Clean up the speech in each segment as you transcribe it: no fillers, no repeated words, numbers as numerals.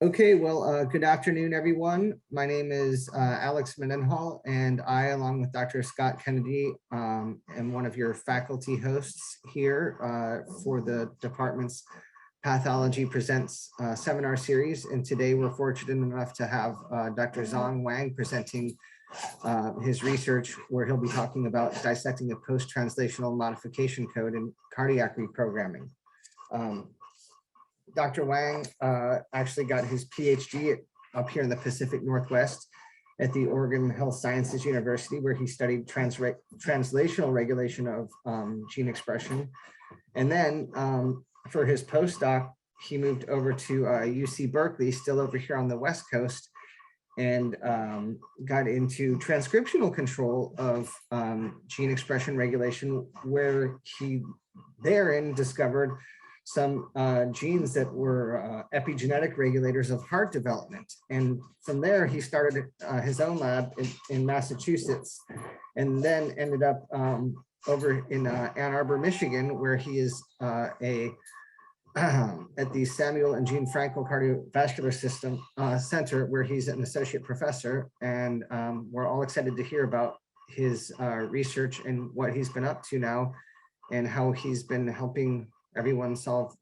Okay, well, good afternoon, everyone. My name is Alex Mendenhall, and I, along with Dr. Scott Kennedy, am one of your faculty hosts here for the department's Pathology Presents seminar series. And today we're fortunate enough to have Dr. Zhong Wang presenting his research, where he'll be talking about dissecting the post-translational modification code in cardiac reprogramming. Dr. Wang actually got his PhD up here in the Pacific Northwest at the Oregon Health Sciences University, where he studied translational regulation of gene expression. And then for his postdoc, he moved over to UC Berkeley, still over here on the West Coast, and got into transcriptional control of gene expression regulation, where he therein discovered some genes that were epigenetic regulators of heart development. And from there, he started his own lab in Massachusetts, and then ended up over in Ann Arbor, Michigan, where he is at the Samuel and Jean Frankel Cardiovascular System Center, where he's an associate professor. And we're all excited to hear about his research and what he's been up to now, and how he's been helping everyone solve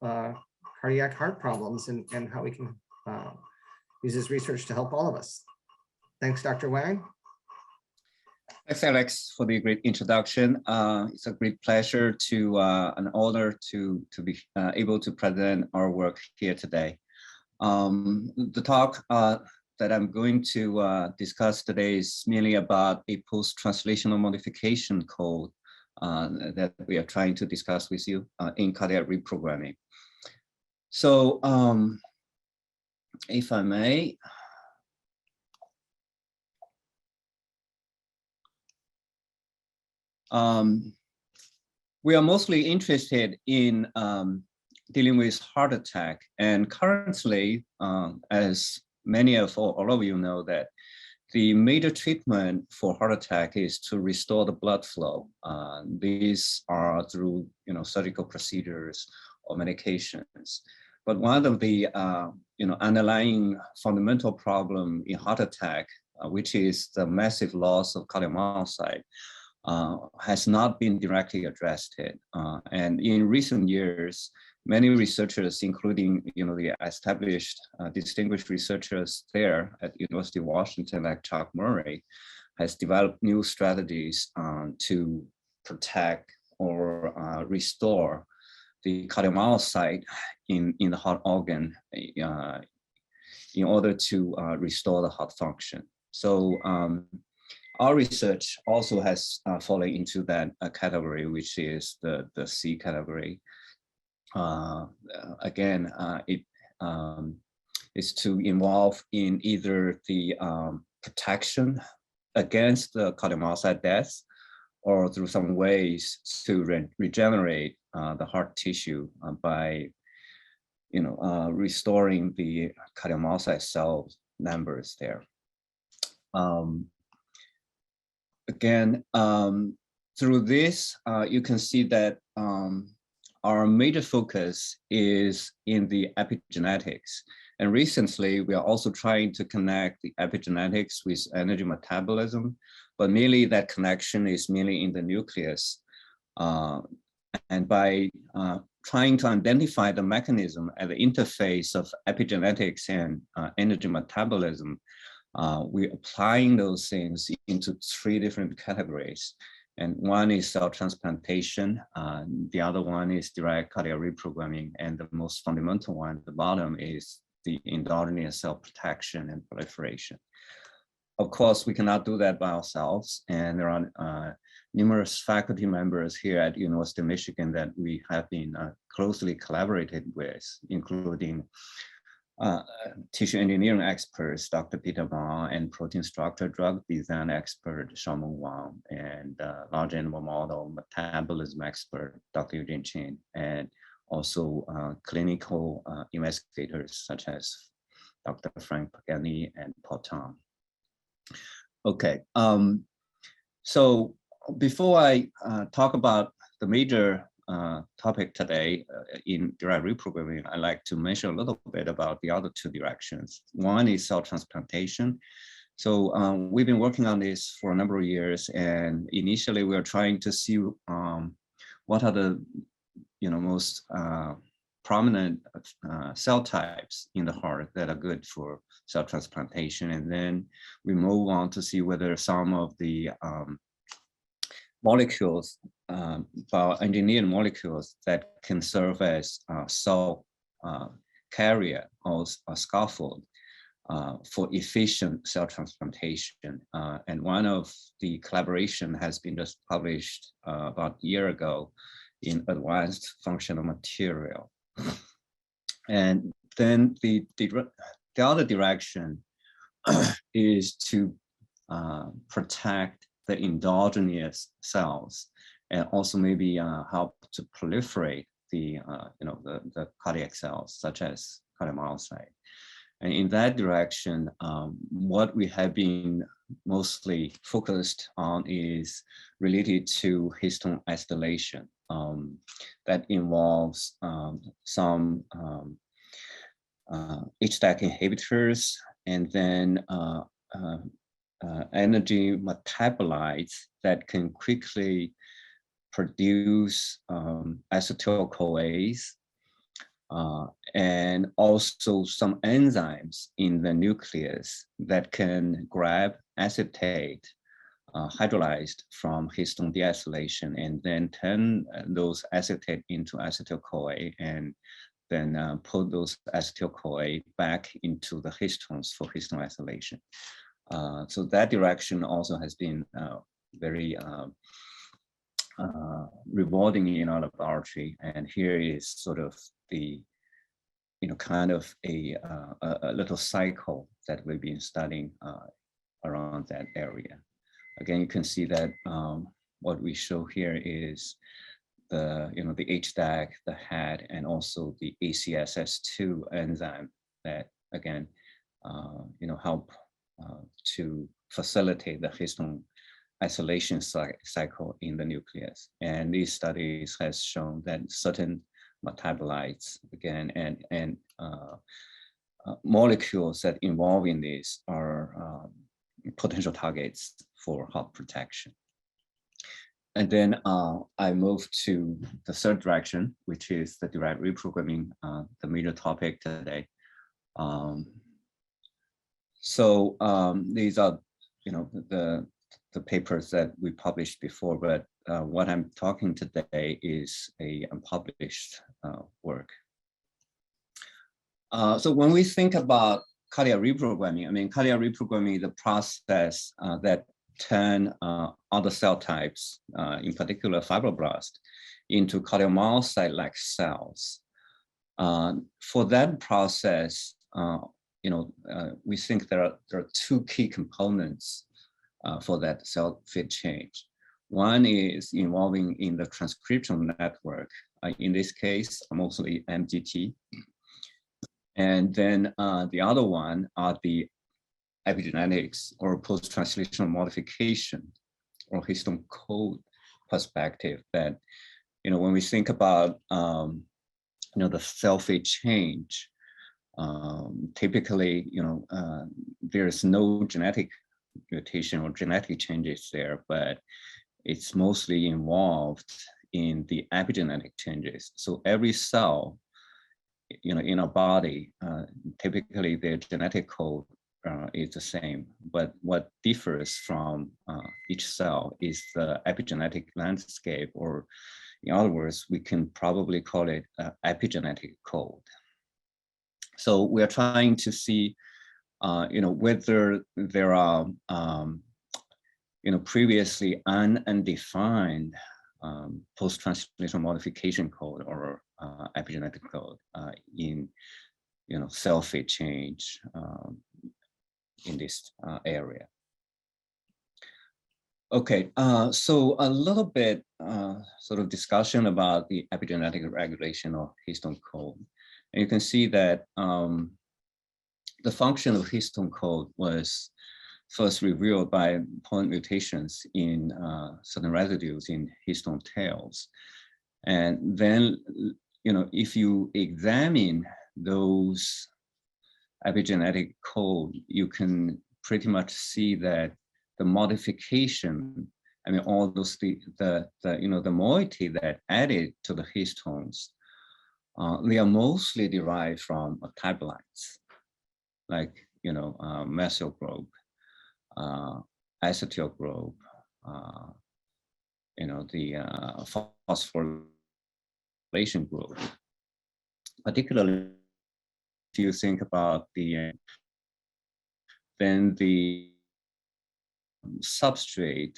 cardiac heart problems, and how we can use his research to help all of us. Thanks, Dr. Wang. Thanks, Alex, for the great introduction. It's a great pleasure an honor to be able to present our work here today. The talk that I'm going to discuss today is merely about a post-translational modification code that we are trying to discuss with you in cardiac reprogramming. So if I may, we are mostly interested in dealing with heart attack, and currently, as many of all of you know, that the major treatment for heart attack is to restore the blood flow. These are through surgical procedures or medications. But one of the underlying fundamental problem in heart attack, which is the massive loss of cardiomyocyte, has not been directly addressed yet. And in recent years, many researchers, including the established distinguished researchers there at University of Washington, like Chuck Murray, has developed new strategies to protect or restore the cardiomyocyte in the heart organ in order to restore the heart function. So our research also has fallen into that category, which is the C category. Again, it is to involve in either the protection against the cardiomyocyte death, or through some ways to regenerate the heart tissue by restoring the cardiomyocyte cell numbers there. Again, through this, you can see that our major focus is in the epigenetics. And recently, we are also trying to connect the epigenetics with energy metabolism, but merely that connection is merely in the nucleus. And by trying to identify the mechanism at the interface of epigenetics and energy metabolism, we're applying those things into 3 different categories. And one is cell transplantation, the other one is direct cardiac reprogramming, and the most fundamental one at the bottom is the endogenous cell protection and proliferation. Of course, we cannot do that by ourselves, and there are numerous faculty members here at University of Michigan that we have been closely collaborated with, including tissue engineering experts, Dr. Peter Ma, and protein structure drug design expert, Zhong Wang, and large animal model metabolism expert, Dr. Eugene Chen, and also clinical investigators such as Dr. Frank Pagani and Paul Tom. Okay, so before I talk about the major topic today in derived reprogramming, I'd like to mention a little bit about the other two directions. One is cell transplantation. So we've been working on this for a number of years, and initially we were trying to see what are the most prominent cell types in the heart that are good for cell transplantation, and then we move on to see whether some of the molecules, bioengineered molecules that can serve as cell carrier or a scaffold for efficient cell transplantation. And one of the collaboration has been just published about a year ago in Advanced Functional Material. And then the other direction is to protect the endogenous cells and also maybe help to proliferate the cardiac cells, such as cardiomyocyte. And in that direction, what we have been mostly focused on is related to histone acetylation. That involves some HDAC inhibitors, and then energy metabolites that can quickly produce acetyl-CoAs, and also some enzymes in the nucleus that can grab acetate hydrolyzed from histone deacetylation and then turn those acetate into acetyl-CoA, and then put those acetyl-CoA back into the histones for histone acetylation. So that direction also has been very rewarding in our laboratory. And here is sort of the, kind of a little cycle that we've been studying around that area. Again, you can see that what we show here is the, the HDAC, the HAD, and also the ACSS2 enzyme that, again, help to facilitate the histone acetylation cycle in the nucleus. And these studies has shown that certain metabolites, again, and molecules that involve in this are potential targets for heart protection. And then I move to the third direction, which is the derived reprogramming, the major topic today. So these are, the papers that we published before, but what I'm talking today is a unpublished work. So when we think about cardiac reprogramming, cardiac reprogramming is the process that turn other cell types, in particular fibroblast, into cardiomyocyte-like cells. For that process, we think there are two key components for that cell fit change. One is involving in the transcriptional network, in this case, mostly MGT. And then the other one are the epigenetics or post-translational modification or histone code perspective that, when we think about, the cell fate change, typically, there is no genetic mutation or genetic changes there, but it's mostly involved in the epigenetic changes. So every cell, in our body, typically their genetic code is the same, but what differs from each cell is the epigenetic landscape, or in other words, we can probably call it epigenetic code. So we're trying to see, whether there are, previously undefined post-translational modification code or epigenetic code in, cell fate change in this area. Okay, so a little bit sort of discussion about the epigenetic regulation of histone code. And you can see that the function of histone code was first revealed by point mutations in certain residues in histone tails. And then, if you examine those epigenetic code, you can pretty much see that the modification, I mean, all those the moiety that added to the histones, they are mostly derived from metabolites, like methyl group, acetyl group, the phosphorylation group. Particularly, if you think about then the substrate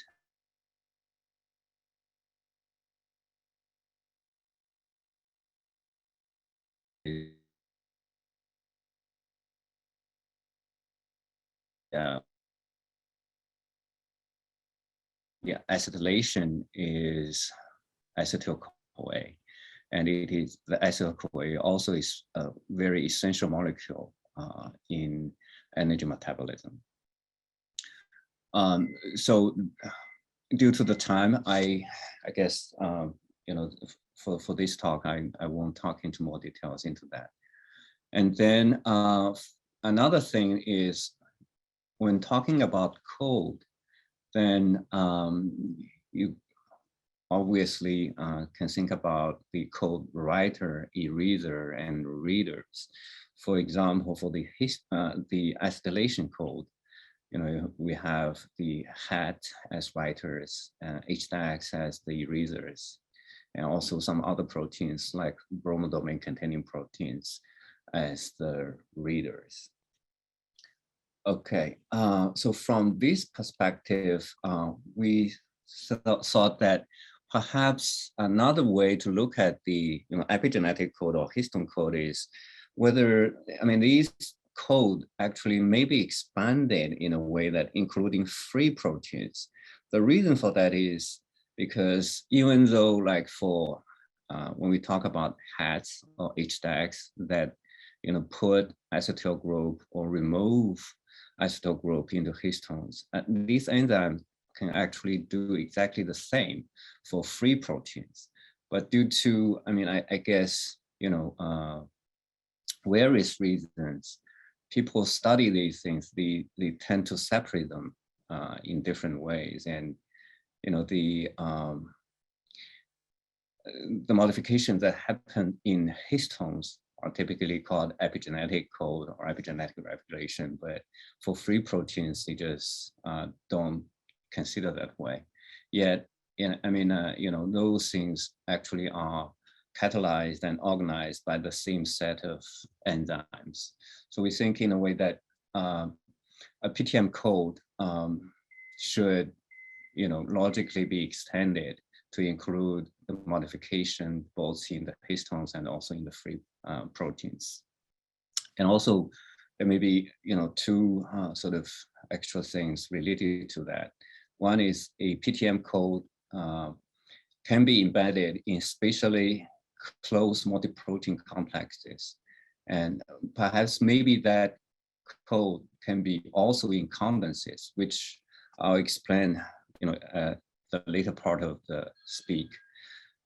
acetylation is acetyl-CoA, and the acetyl-CoA also is a very essential molecule in energy metabolism. So due to the time, I guess for this talk, I won't talk into more details into that. And then another thing is, when talking about code, then you obviously can think about the code writer, eraser, and readers. For example, for the acetylation code, we have the hat as writers, HDAX as the erasers, and also some other proteins like bromodomain containing proteins as the readers. Okay, so from this perspective, we thought that perhaps another way to look at the epigenetic code or histone code is whether, these code actually may be expanded in a way that including free proteins. The reason for that is because even though like for when we talk about hats or HDAX that put acetyl group or remove acetyl group into histones, these enzymes can actually do exactly the same for free proteins. But due to, I guess, various reasons, people study these things, they tend to separate them in different ways. And, the modifications that happen in histones are typically called epigenetic code or epigenetic regulation, but for free proteins, they just don't consider that way. Yet, those things actually are catalyzed and organized by the same set of enzymes. So we think in a way that a PTM code should, logically be extended to include the modification both in the histones and also in the free proteins. And also, there may be, two sort of extra things related to that. One is a PTM code can be embedded in spatially close multi-protein complexes. And perhaps maybe that code can be also in condenses, which I'll explain, the later part of the speak.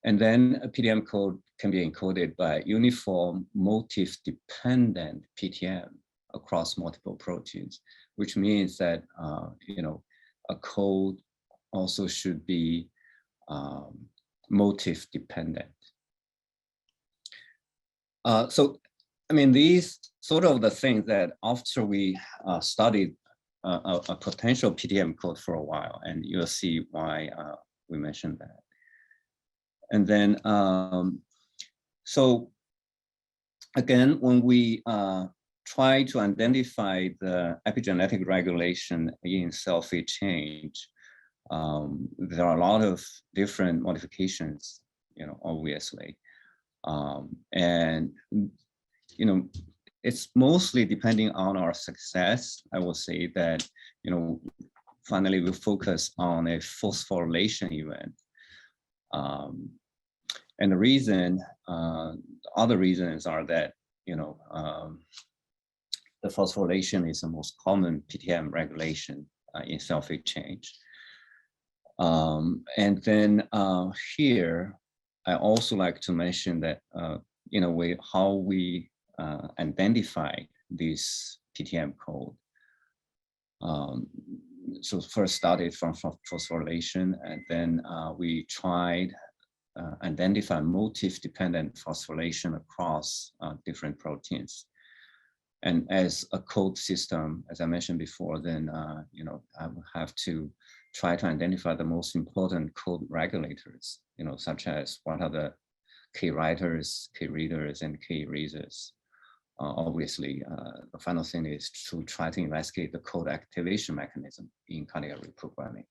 And then a PTM code can be encoded by uniform motif-dependent PTM across multiple proteins, which means that, a code also should be motif-dependent. So, these sort of the things that after we studied a potential PTM code for a while, and you'll see why we mentioned that. And then, so again, when we try to identify the epigenetic regulation in cell fate change, there are a lot of different modifications, obviously. And, it's mostly depending on our success. I will say that, finally we focus on a phosphorylation event. And the reason, other reasons are that, the phosphorylation is the most common PTM regulation in cell fate change. And then here, I also like to mention that in a way how we identify this PTM code. So first started from phosphorylation, and then we tried identify motif-dependent phosphorylation across different proteins. And as a code system, as I mentioned before, then you know, I will have to try to identify the most important code regulators, you know, such as what are the key writers, key readers, and key erasers. Obviously, the final thing is to try to investigate the code activation mechanism in cardiac reprogramming.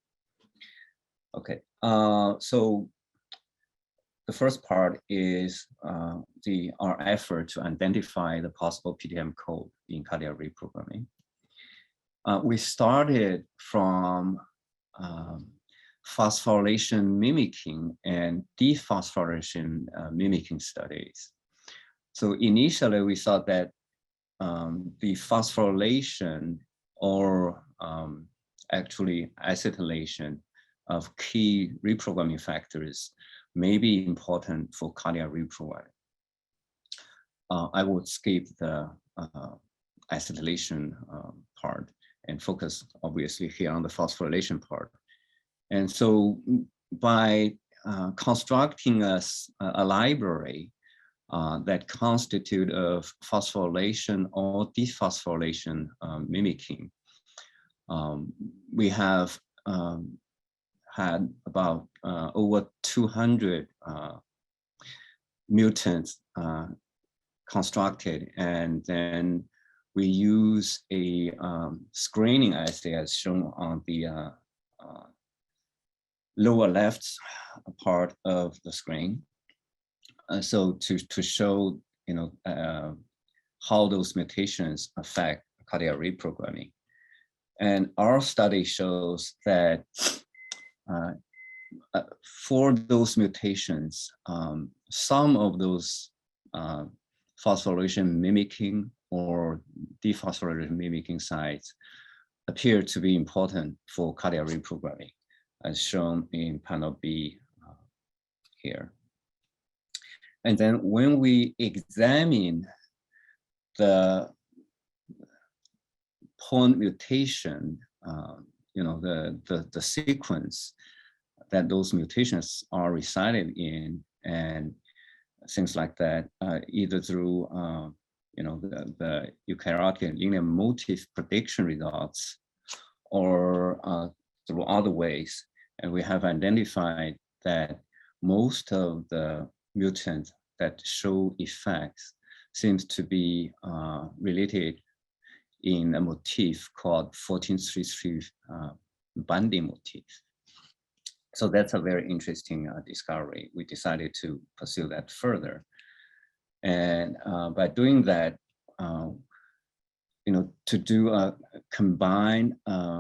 Okay, so the first part is our effort to identify the possible PTM code in cardiac reprogramming. We started from phosphorylation mimicking and dephosphorylation mimicking studies. So initially we thought that the phosphorylation or actually acetylation of key reprogramming factors may be important for cardiac reprogramming. I would skip the acetylation part and focus obviously here on the phosphorylation part. And so by constructing a library that constitute of phosphorylation or dephosphorylation mimicking, we have had about over 200 mutants constructed, and then we use a screening assay as shown on the lower left part of the screen. So to show, you know, how those mutations affect cardiac reprogramming. And our study shows that for those mutations, some of those phosphorylation mimicking or dephosphorylation mimicking sites appear to be important for cardiac reprogramming, as shown in panel B here. And then when we examine the point mutation, you know, the sequence that those mutations are resided in, and things like that, either through you know, the eukaryotic linear motif prediction results or through other ways, and we have identified that most of the mutants that show effects seems to be related in a motif called 1433 binding motif. So that's a very interesting discovery. We decided to pursue that further. And by doing that, you know, to do a combined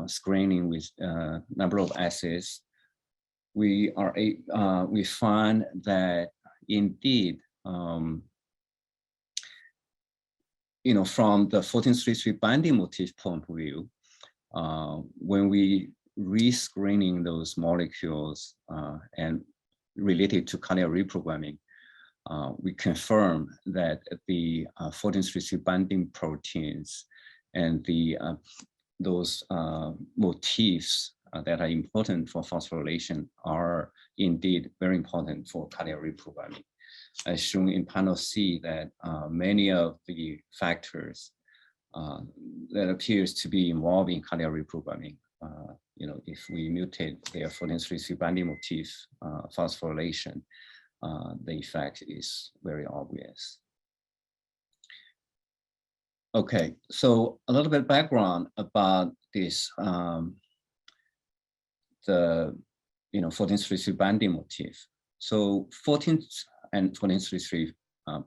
screening with a number of assays, we find that indeed, you know, from the 1433 binding motif point of view, when we re-screening those molecules and related to cardiac reprogramming, we confirm that the 1433 binding proteins and the those motifs that are important for phosphorylation are indeed very important for cardiac reprogramming. As shown in panel C, that many of the factors that appears to be involved in cardiac reprogramming, you know, if we mutate their 1433 binding motif phosphorylation, the effect is very obvious. Okay, so a little bit background about this, the 1433 binding motif. So 14 and 1433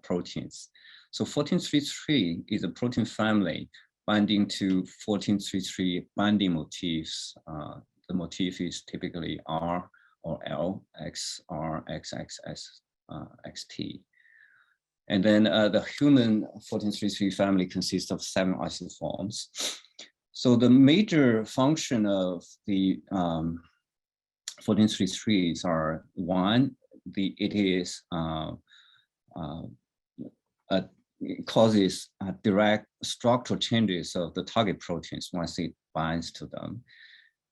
proteins. So 1433 is a protein family binding to 1433 binding motifs. The motif is typically R or L, X, R, X, X, S, X, T. And then the human 1433 family consists of 7 isoforms. So the major function of the 1433s are: 1, it causes direct structural changes of the target proteins once it binds to them.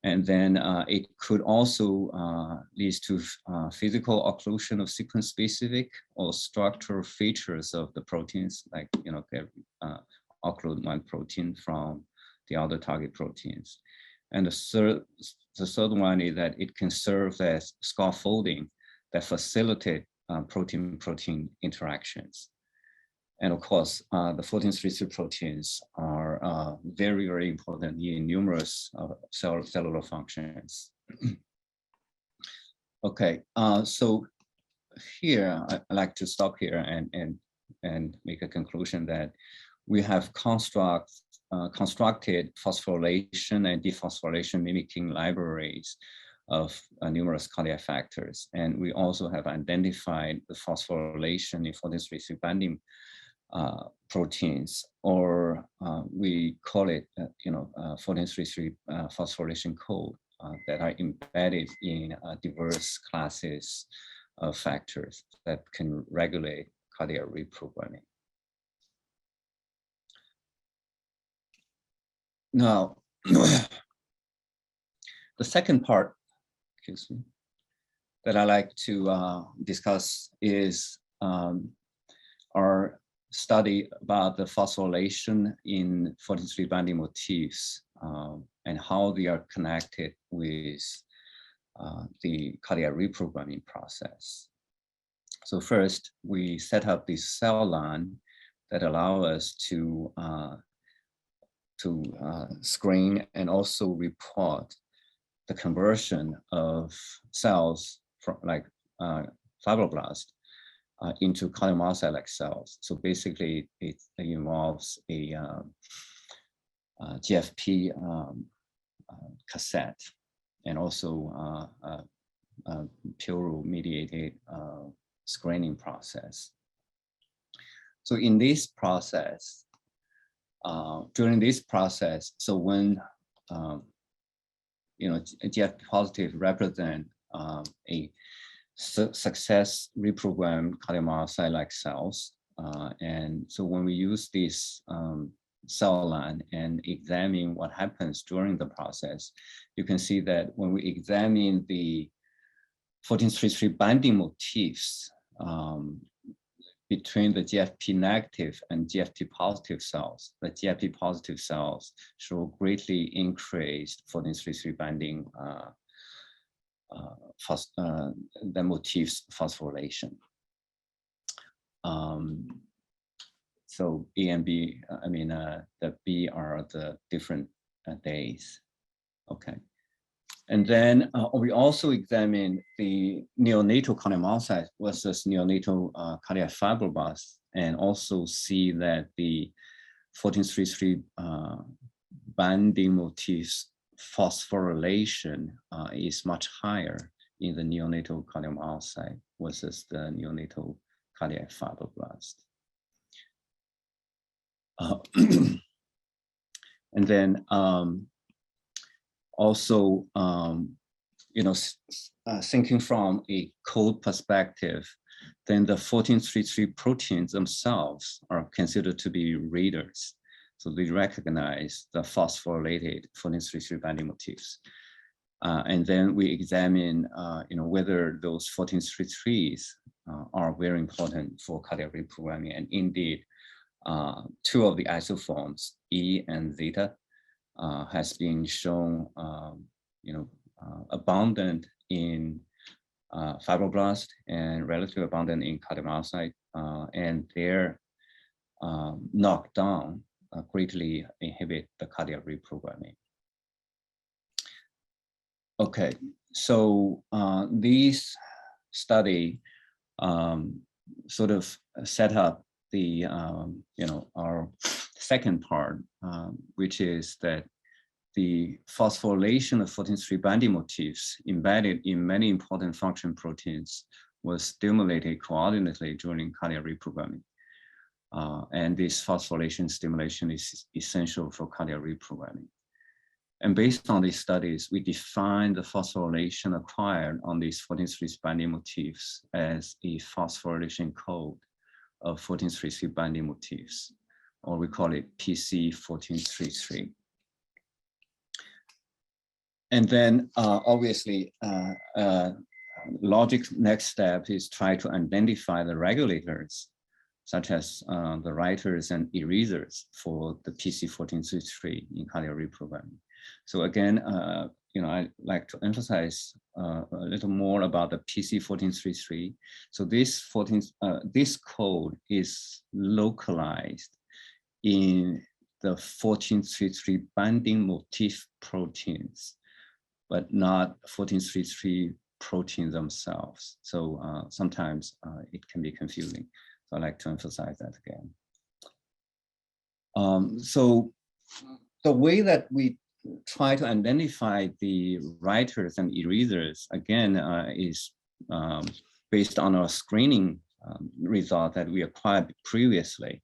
And then it could also lead to physical occlusion of sequence-specific or structural features of the proteins, like occlude one protein from the other target proteins. And the third one is that it can serve as scaffolding that facilitate protein-protein interactions. And of course, the 14-3 proteins are very, very important in numerous cellular functions. Okay, so here I'd like to stop here and make a conclusion that we have constructed phosphorylation and dephosphorylation mimicking libraries of numerous cardiac factors. And we also have identified the phosphorylation in 14-3 binding proteins, or we call it, 14-3 phosphorylation code that are embedded in diverse classes of factors that can regulate cardiac reprogramming. Now, the second part, excuse me, that I like to discuss is our study about the phosphorylation in 14-3 binding motifs and how they are connected with the cardiac reprogramming process. So first, we set up this cell line that allow us to screen and also report the conversion of cells from like fibroblast into cardiomyocyte-like cells. So basically, it involves a GFP cassette and also Puro-mediated screening process. So in this process, during this process, so when GFP positive represent a success reprogrammed cardiomyocyte-like cells, and so when we use this cell line and examine what happens during the process, you can see that when we examine the 14-3 binding motifs between the GFP negative and GFP positive cells, the GFP positive cells show greatly increased 14-3 binding the motifs phosphorylation. So A and B, the B are the different days. Okay. And then we also examine the neonatal cardiomyocyte versus neonatal cardiac fibroblasts, and also see that the 14-3 binding motifs phosphorylation is much higher in the neonatal cardiomyocyte versus the neonatal cardiac fibroblast. And then also, thinking from a code perspective, then the 14-3 proteins themselves are considered to be readers. So they recognize the phosphorylated 14-3 binding motifs. And then we examine, whether those 14-3s are very important for cardiac reprogramming. And indeed, two of the isoforms, E and zeta, has been shown, abundant in fibroblast and relatively abundant in cardiomyocyte, and their knockdown greatly inhibit the cardiac reprogramming. Okay, so this study sort of set up the our second part, which is that the phosphorylation of 14-3 binding motifs embedded in many important function proteins was stimulated coordinately during cardiac reprogramming. And this phosphorylation stimulation is essential for cardiac reprogramming. And based on these studies, we defined the phosphorylation acquired on these 14-3 binding motifs as a phosphorylation code of 14-3 binding motifs, or we call it PC1433. And then obviously, logic next step is try to identify the regulators, such as the writers and erasers for the PC1433 in cardiac reprogramming. So again, I'd like to emphasize a little more about the PC1433. So this code is localized in the 1433 binding motif proteins, but not 1433 proteins themselves. So sometimes it can be confusing. So I'd like to emphasize that again. So the way that we try to identify the writers and erasers, again, is based on our screening result that we acquired previously.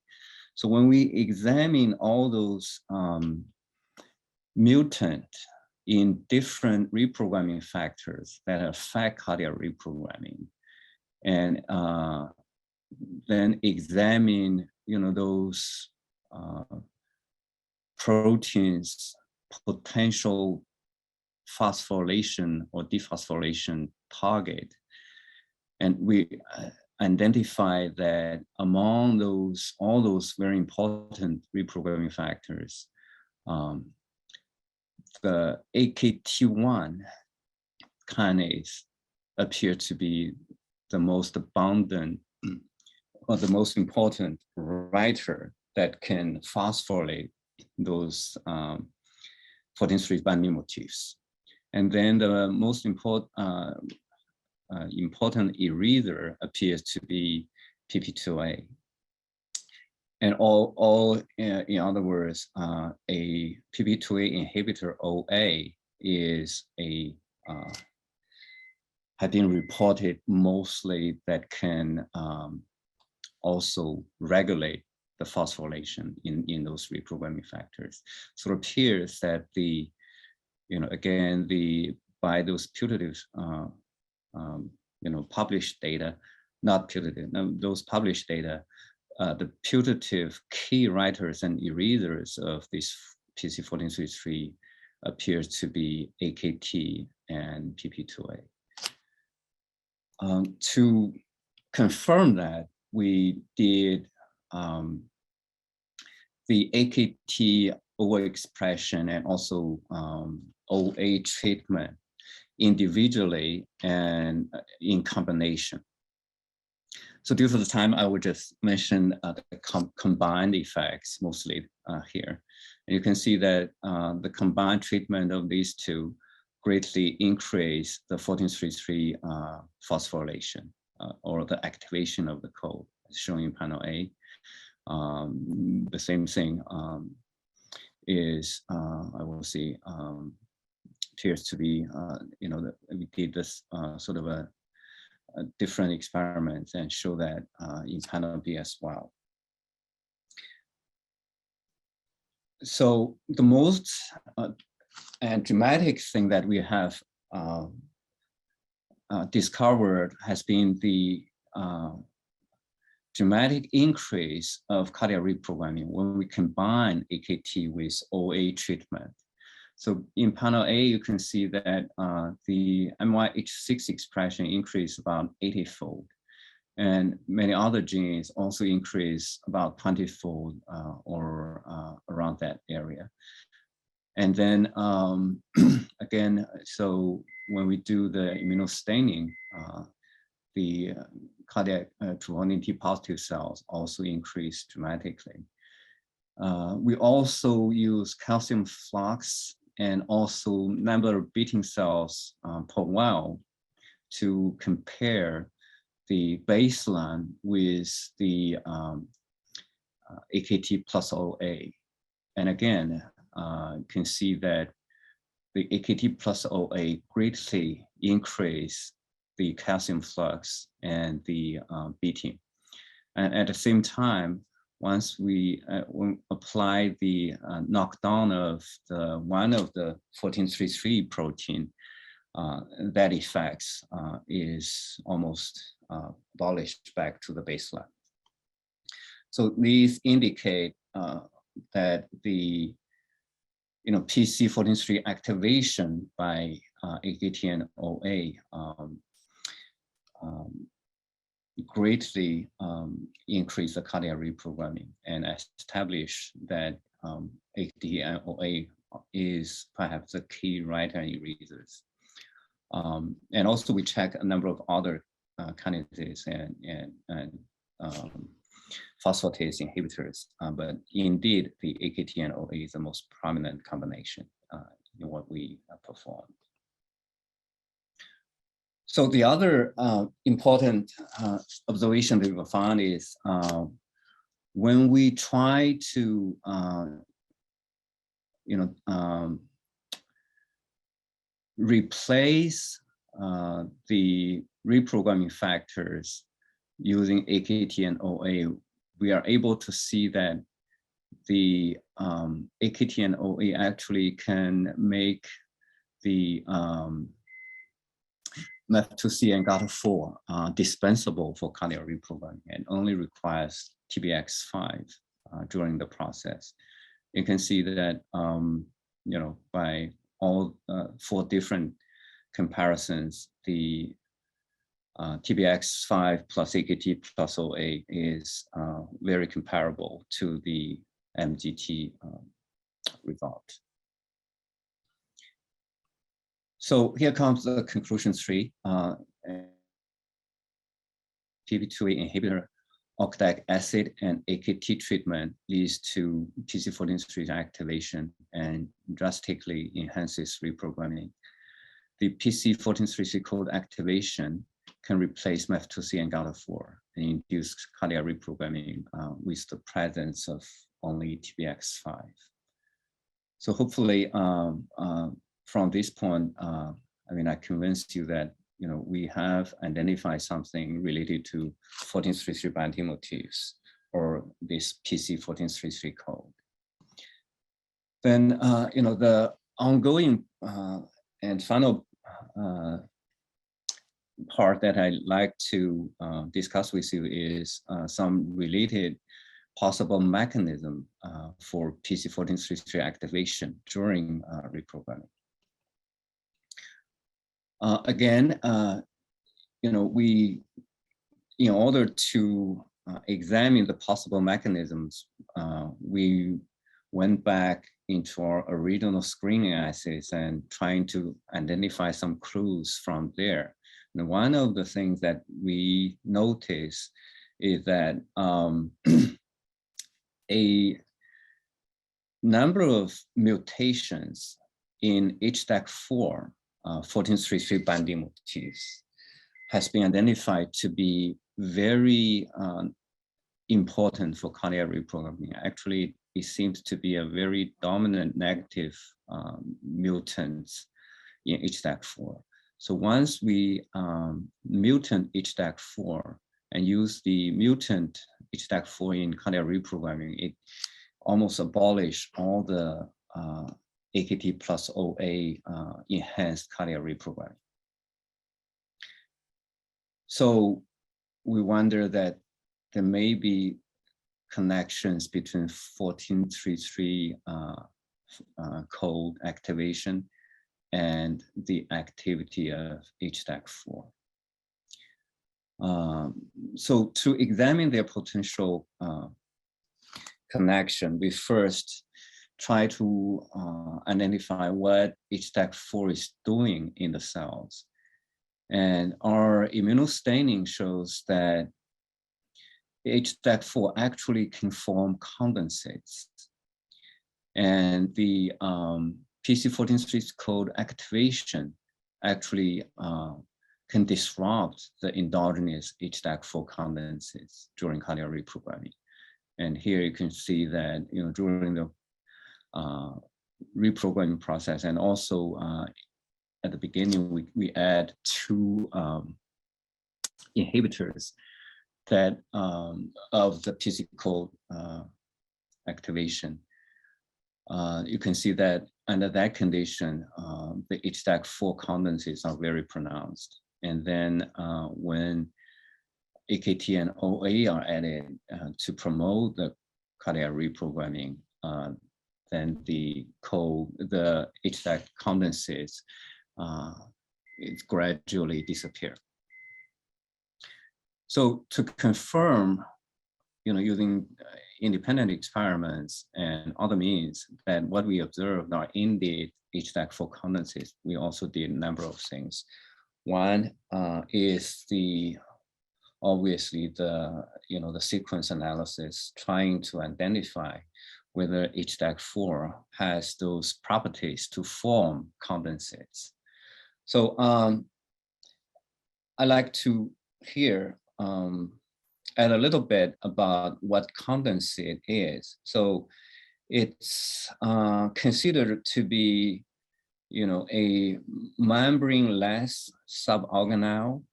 So when we examine all those mutants in different reprogramming factors that affect cardiac reprogramming, and then examine, those proteins' potential phosphorylation or dephosphorylation target, and we identify that among all those very important reprogramming factors, the AKT1 kinase appear to be the most abundant or the most important writer that can phosphorylate those 14-3 binding motifs. And then the most important eraser appears to be PP2A. And in other words, a PP2A inhibitor OA is had been reported mostly that can also regulate the phosphorylation in those reprogramming factors. So it appears that by those putative, published data, not putative, no, those published data, the putative key writers and erasers of this PC1433 appears to be AKT and PP2A. To confirm that, we did the AKT overexpression and also OA treatment individually and in combination. So due to the time, I will just mention the combined effects mostly here. And you can see that the combined treatment of these two greatly increase the 1433 phosphorylation or the activation of the code, as shown in panel A. The same thing is, I will see, appears to be, that we did this sort of a different experiments and show that in panel B as well. So the most and dramatic thing that we have discovered has been the dramatic increase of cardiac reprogramming when we combine AKT with OA treatment. So in panel A, you can see that the MYH6 expression increased about 80-fold, and many other genes also increase about 20-fold or around that area. And then again, so when we do the immunostaining, the cardiac troponin T positive cells also increase dramatically. We also use calcium flux and also number of beating cells per well to compare the baseline with the AKT plus OA. And again, you can see that the AKT plus OA greatly increase the calcium flux and the beating. And at the same time, once we apply the knockdown of one of the 1433 protein, that effects is almost abolished back to the baseline. So these indicate that the PC1433 activation by AKT and OA greatly increase the cardiac reprogramming and establish that AKT and OA is perhaps the key writer erasers. And also we check a number of other kinases and phosphatase inhibitors, but indeed the AKT and OA is the most prominent combination in what we perform. So the other important observation that we found is when we try to replace the reprogramming factors using AKT and OA, we are able to see that the AKT and OA actually can make the MEF2C and GATA4 dispensable for cardiac reprogramming and only requires TBX5 during the process. You can see that by all 4 different comparisons, the TBX5 plus AKT plus OA is very comparable to the MGT result. So here comes the conclusion 3. TB2A inhibitor, oxalic acid and AKT treatment leads to PC1433 activation and drastically enhances reprogramming. The PC1433 code activation can replace MEF2C and GATA4 and induce cardiac reprogramming with the presence of only TBX5. So hopefully, from this point, I convinced you that we have identified something related to 1433 binding motifs or this PC1433 code. Then, the ongoing and final part that I'd like to discuss with you is some related possible mechanism for PC1433 activation during reprogramming. Again, we, in order to examine the possible mechanisms, we went back into our original screening assays and trying to identify some clues from there. And one of the things that we noticed is that a number of mutations in HDAC4 1433 binding motifs has been identified to be very important for cardiac reprogramming. Actually, it seems to be a very dominant negative mutant in HDAC4. So once we mutant HDAC4 and use the mutant HDAC4 in cardiac reprogramming, it almost abolished all the AKT plus OA enhanced cardiac reprogramming. So we wonder that there may be connections between 1433 code activation and the activity of HDAC4. So to examine their potential connection, we first try to identify what HDAC4 is doing in the cells. And our immunostaining shows that HDAC4 actually can form condensates. And the PC1433 code activation actually can disrupt the endogenous HDAC4 condensates during cardiac reprogramming. And here you can see that during the reprogramming process, and also at the beginning we add 2 inhibitors that of the physical activation. You can see that under that condition, the HDAC4 condensates are very pronounced. And then when AKT and OA are added to promote the cardiac reprogramming, then the HDAC condensates it gradually disappear. So to confirm, using independent experiments and other means that what we observed are indeed HDAC4 condensates, we also did a number of things. One is obviously the sequence analysis, trying to identify whether HDAC4 has those properties to form condensates. So I like to here add a little bit about what condensate is. So it's considered to be, a membrane-less suborganelle,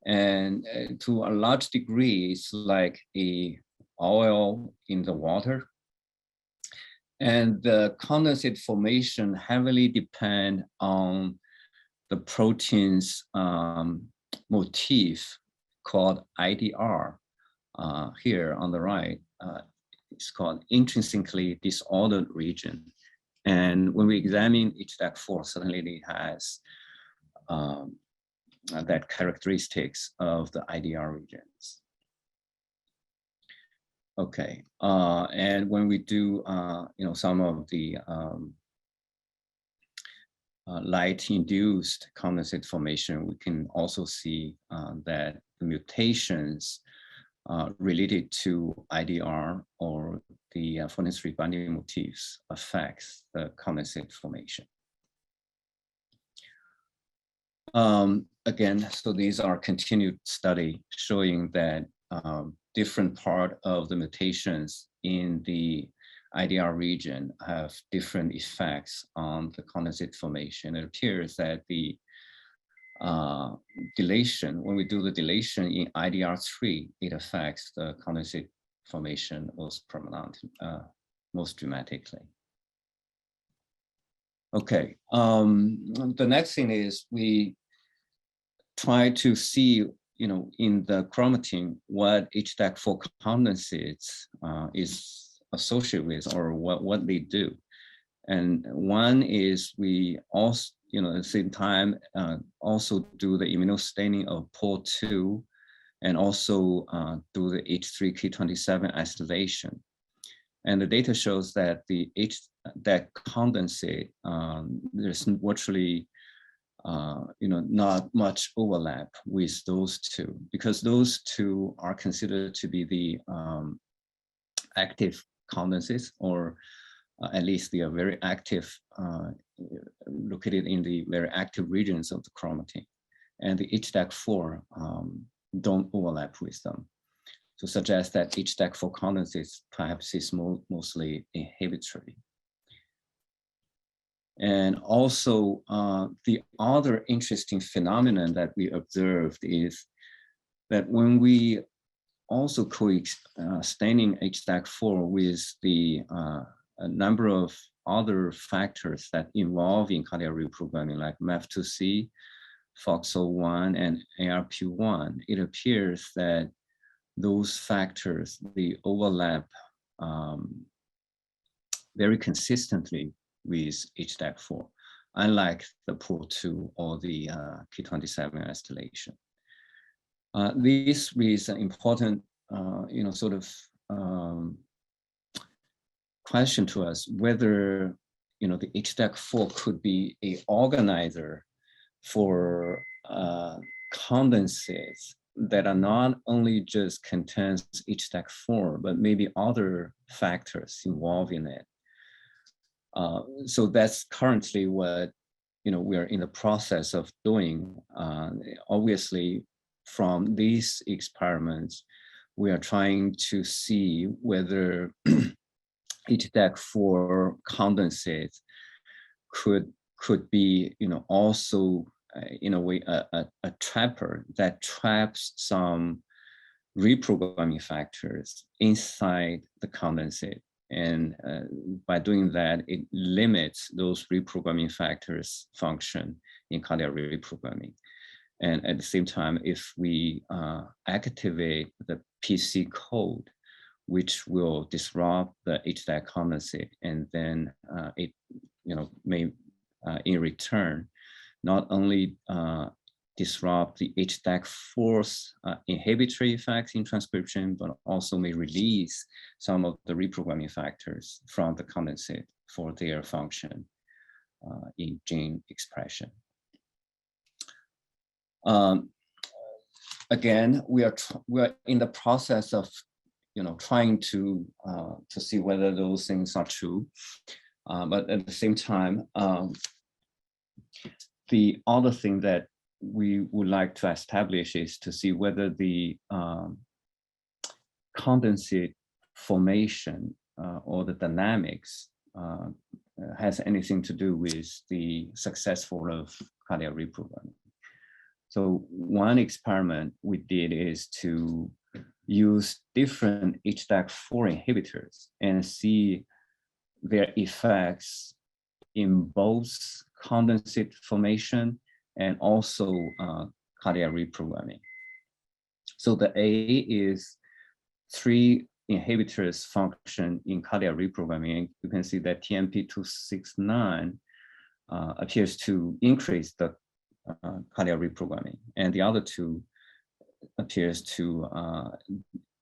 and to a large degree, it's like a oil in the water. And the condensate formation heavily depend on the protein's motif called IDR. Here on the right, it's called intrinsically disordered region. And when we examine HDAC4, certainly it has that characteristics of the IDR regions. Okay, and when we do, some of the light-induced condensate formation, we can also see that the mutations related to IDR or the phonetic binding motifs affects the condensate formation. Again, so these are continued study showing that different part of the mutations in the IDR region have different effects on the condensate formation. It appears that the dilation, when we do the dilation in IDR3, it affects the condensate formation most prominently, most dramatically. Okay, the next thing is we try to see, in the chromatin, what HDAC4 condensates is associated with, or what they do. And one is we also, at the same time, also do the immunostaining of POL2 and also do the H3K27 activation. And the data shows that the HDAC condensate, there's virtually not much overlap with those two, because those two are considered to be the active condensates, or at least they are very active, located in the very active regions of the chromatin. And the HDAC4 don't overlap with them. So suggests that HDAC4 condensates perhaps is mostly inhibitory. And also the other interesting phenomenon that we observed is that when we also staining HDAC4 with the a number of other factors that involve in cardiac reprogramming, like MEF2C, FOXO1, and ARP1, it appears that those factors, they overlap very consistently with HDAC4, unlike the POL2 or the K27 acetylation. This is an important, sort of question to us, whether, the HDAC4 could be an organizer for condensates that are not only just contains HDAC4, but maybe other factors involved in it. So that's currently what, we are in the process of doing. Obviously, from these experiments, we are trying to see whether HDAC4 condensates could be, also in a way a trapper that traps some reprogramming factors inside the condensate. And by doing that, it limits those reprogramming factors function in cardiac reprogramming. And at the same time, if we activate the PC code, which will disrupt the HDAC condensate, and then it, may in return not only disrupt the HDAC force inhibitory effects in transcription, but also may release some of the reprogramming factors from the condensate for their function in gene expression. Again, we are in the process of trying to see whether those things are true, but at the same time, the other thing that we would like to establish is to see whether the condensate formation or the dynamics has anything to do with the successful of cardiac reprogramming. So one experiment we did is to use different HDAC4 inhibitors and see their effects in both condensate formation and also cardiac reprogramming. So the A is 3 inhibitors function in cardiac reprogramming. You can see that TMP269 appears to increase the cardiac reprogramming, and the other 2 appears to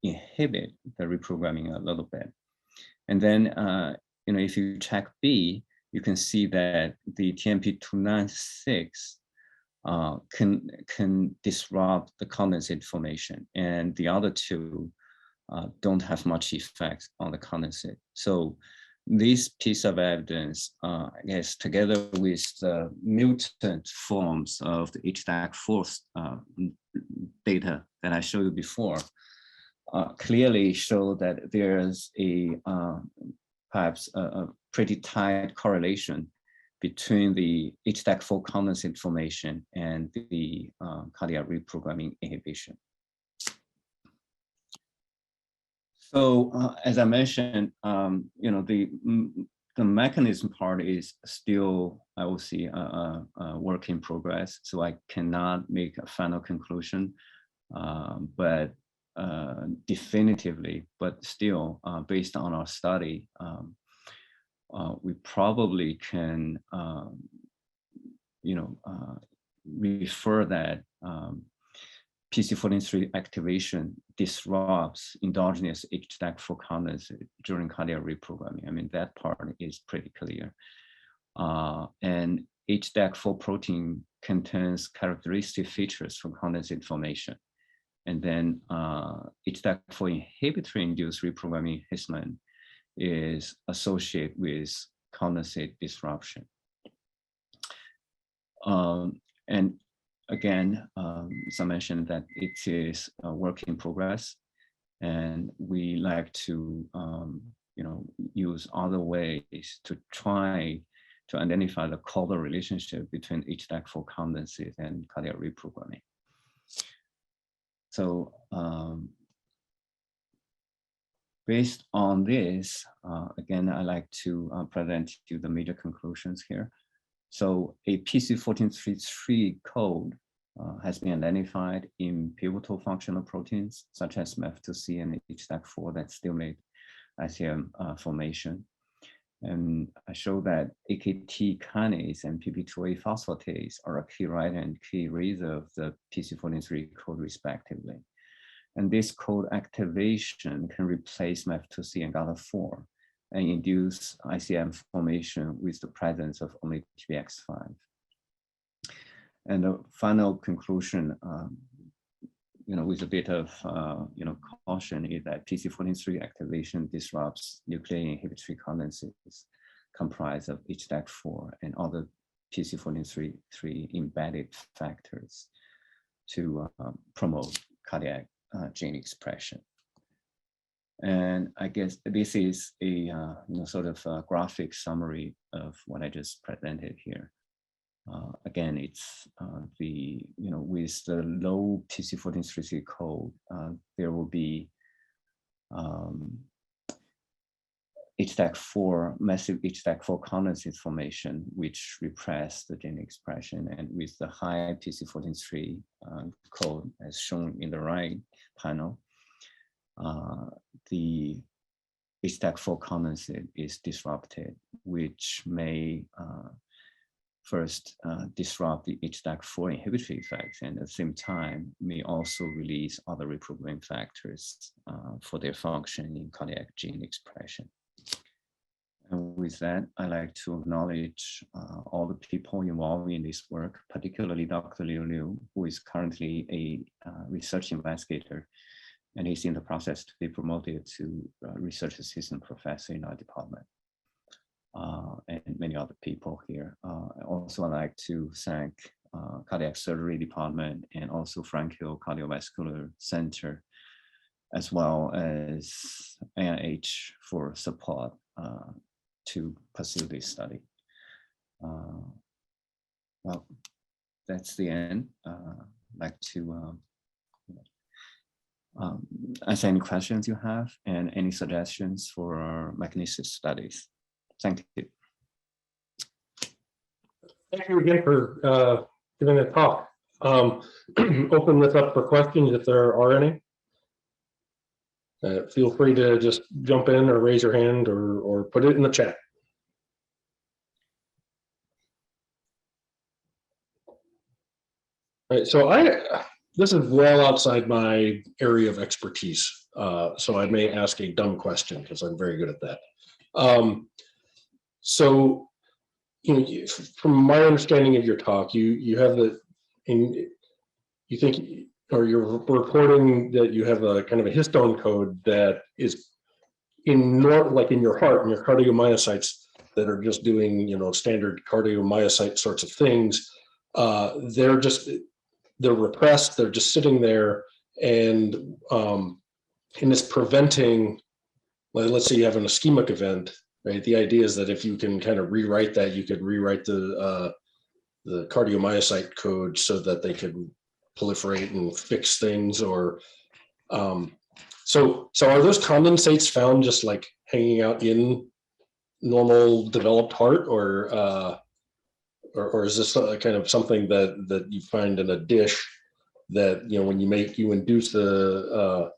inhibit the reprogramming a little bit. And then, if you check B, you can see that the TMP296 can disrupt the condensate formation, and the other 2 don't have much effect on the condensate. So this piece of evidence, I guess, together with the mutant forms of the HDAC4 data that I showed you before, clearly show that there's a perhaps a pretty tight correlation between the HDAC4 condensate formation and the cardiac reprogramming inhibition. So as I mentioned, the mechanism part is still, I will see, a work in progress. So I cannot make a final conclusion, but definitively, but still, based on our study, we probably can, refer that PC43 activation disrupts endogenous HDAC4 condensate during cardiac reprogramming. I mean, that part is pretty clear. And HDAC4 protein contains characteristic features from condensate formation. And then HDAC4 inhibitory-induced reprogramming histamine is associated with condensate disruption. And again, as I mentioned, that it is a work in progress, and we like to, use other ways to try to identify the causal relationship between HDAC4 condensate and cardiac reprogramming. So, based on this, again, I like to present you the major conclusions here. So a PC1433 code has been identified in pivotal functional proteins such as MEF2C and HDAC4 that stimulate ICM formation. And I show that AKT kinase and PP2A phosphatase are a key writer and key reader of the PC43 code respectively. And this code activation can replace MEF2C and GATA4 and induce ICM formation with the presence of only TBX5. And the final conclusion, with a bit of, caution is that PC43 activation disrupts nuclear inhibitory condensates comprised of HDAC4 and other PC43 embedded factors to promote cardiac gene expression. And I guess this is a sort of a graphic summary of what I just presented here. Again, it's with the low PC1433 code, there will be HDAC4, massive HDAC4 condensate formation, which repress the gene expression. And with the high PC1433 code, as shown in the right panel, the HDAC4 condensate is disrupted, which may first disrupt the HDAC4 inhibitory effects, and at the same time may also release other reprogramming factors for their function in cardiac gene expression. And with that, I'd like to acknowledge all the people involved in this work, particularly Dr. Liu, who is currently a research investigator, and he's in the process to be promoted to research assistant professor in our department, and many other people here. Also, I'd like to thank cardiac surgery department and also Frank Hill Cardiovascular Center, as well as NIH for support to pursue this study. Well, that's the end. I'd like to answer any questions you have and any suggestions for our mechanistic studies. Thank you. Thank you again for giving a talk. Open this up for questions if there are any. Feel free to just jump in or raise your hand or put it in the chat. All right, so this is well outside my area of expertise, so I may ask a dumb question because I'm very good at that. So, from my understanding of your talk, you have you think, or you're reporting that you have a kind of a histone code that is like in your heart and your cardiomyocytes that are just doing, standard cardiomyocyte sorts of things. They're repressed. They're just sitting there, and it's preventing. Let's say you have an ischemic event, right? The idea is that if you can kind of rewrite that, you could rewrite the cardiomyocyte code so that they could proliferate and fix things, or so are those condensates found just like hanging out in normal developed heart, or is this kind of something that you find in a dish that when you induce the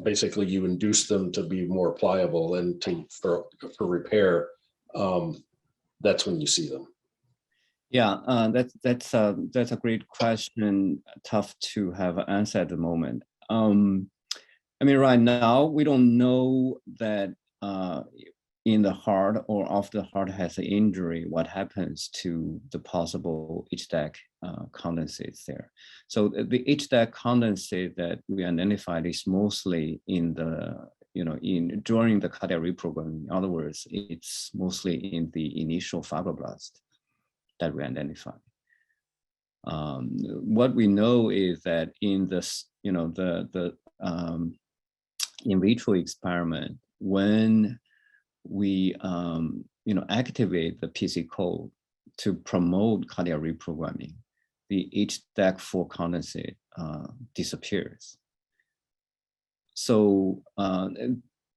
basically you induce them to be more pliable and for repair, that's when you see them? Yeah, that's a great question. Tough to have an answer at the moment. I mean, right now we don't know that in the heart or after the heart has an injury, what happens to the possible HDAC condensates there. So the HDAC condensate that we identified is mostly in the during the cardiac reprogramming. In other words, it's mostly in the initial fibroblast that we identify. What we know is that in this, the in vitro experiment, when we activate the PC code to promote cardiac reprogramming, the HDAC4 condensate disappears. So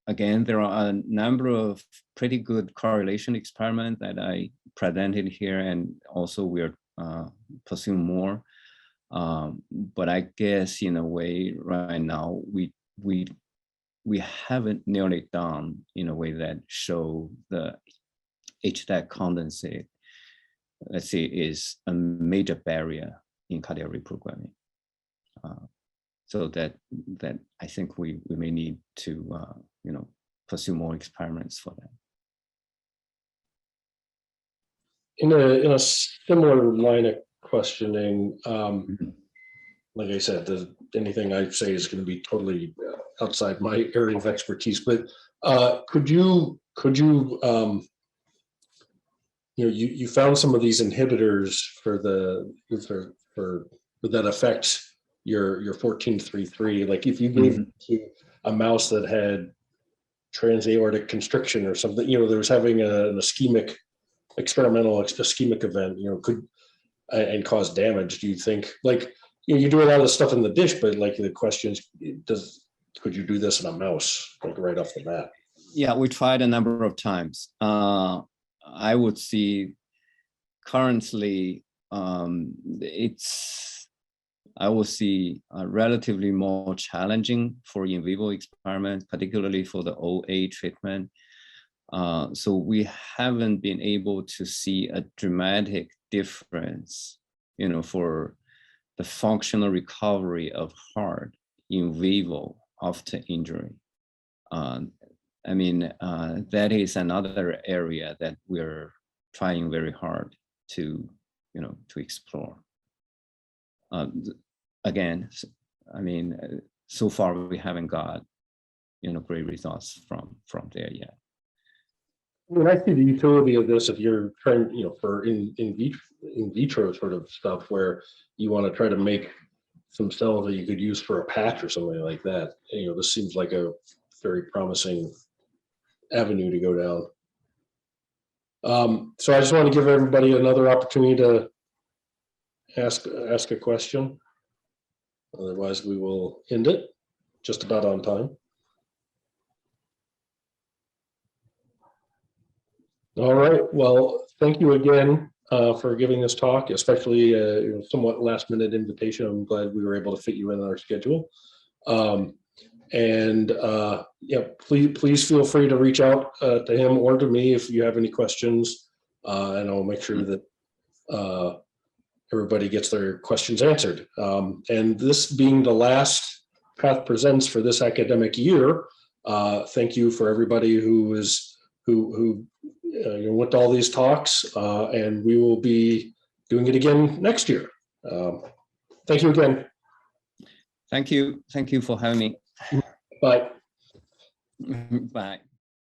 again, there are a number of pretty good correlation experiments that I presented here, and also we're pursuing more. But I guess in a way right now, we haven't nailed it down in a way that show the HDAC condensate, let's say, is a major barrier in cardiac reprogramming. So that I think we may need to pursue more experiments for that. In a similar line of questioning, like I said, anything I say is going to be totally outside my area of expertise. But could you you found some of these inhibitors for that affect your 1433. Like if you gave it to a mouse that had transaortic constriction or something, that was having an ischemic experimental ischemic event, could and cause damage, do you think? Like, you do a lot of stuff in the dish, but like the question is, could you do this in a mouse, like right off the bat? Yeah, we tried a number of times. I would see currently I will see relatively more challenging for in vivo experiments, particularly for the OA treatment. So we haven't been able to see a dramatic difference, for the functional recovery of heart in vivo after injury. I mean, that is another area that we're trying very hard to, to explore. Again, I mean, so far we haven't got, great results from there yet. I mean, I see the utility of this if you're trying, for in vitro sort of stuff where you want to try to make some cells that you could use for a patch or something like that. This seems like a very promising avenue to go down. So I just want to give everybody another opportunity to ask a question. Otherwise, we will end it just about on time. All right. Well, thank you again for giving this talk, especially a somewhat last-minute invitation. I'm glad we were able to fit you in our schedule. Yeah, please feel free to reach out to him or to me if you have any questions, and I'll make sure that everybody gets their questions answered. And this being the last Path Presents for this academic year, thank you for everybody who went to all these talks, and we will be doing it again next year. Thank you again. Thank you. Thank you for having me. Bye. Bye.